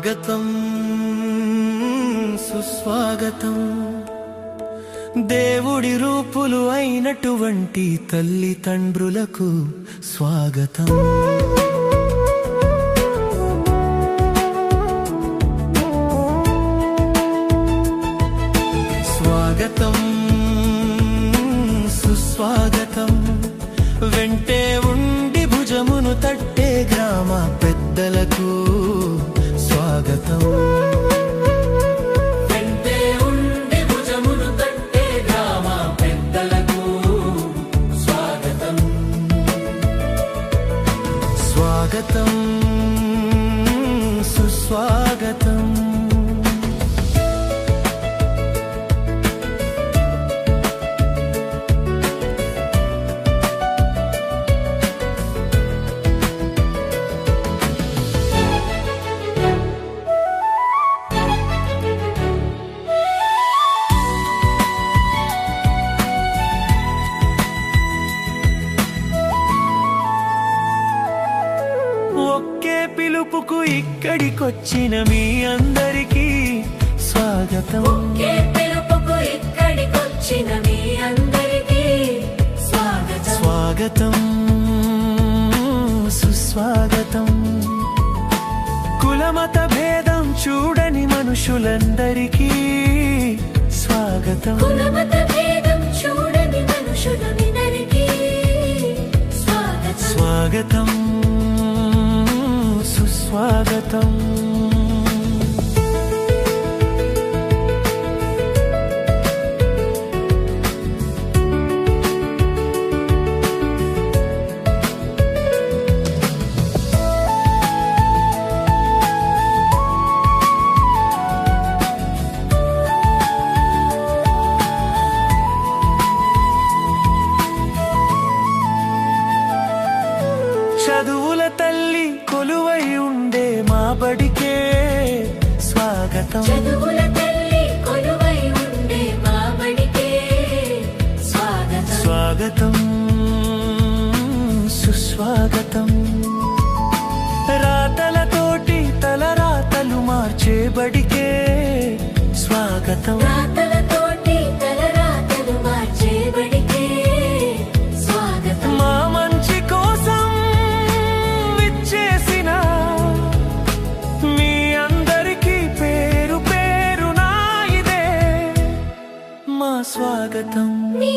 స్వాగతం సుస్వాగతం దేవుడి రూపులు అయినటువంటి తల్లిదండ్రులకు స్వాగతం. స్వాగతం సుస్వాగతం వెంటే ఉండి భుజమును తట్టే గ్రామ పెద్దలకు స్వాగతం. వెంటే ఉండి భుజమును తట్టే గ్రామ పెద్దలకు స్వాగతం. స్వాగతం సుస్వాగతం. ఒకే పిలుపుకు ఇక్కడికొచ్చిన మీ అందరికీ స్వాగతం. ఒకే పిలుపుకు ఇక్కడికొచ్చిన మీ అందరికీ స్వాగతం. స్వాగతం సుస్వాగతం. కులమత భేదం చూడని మనుషులందరికీ స్వాగతం. కులమత భేదం చూడని మనుషులందరికీ స్వాగతం. స్వాగతం సుస్వాగతం. చదువుల తల్లి కొలువై ఉండే మా బడికే స్వాగతం. చదువుల తల్లి కొలువై ఉండే మా బడికే స్వాగతం. స్వాగతం సుస్వాగతం. రాతలతోటి తలరాతలు మార్చే బడికే స్వాగతం. రాతలతోటి తలరాతలు మార్చే బడికే స్వాగతం. మా మంచి కోసం విచ్చేసిన మీ అందరికీ పేరు పేరున ఇదే మా స్వాగతం. మీ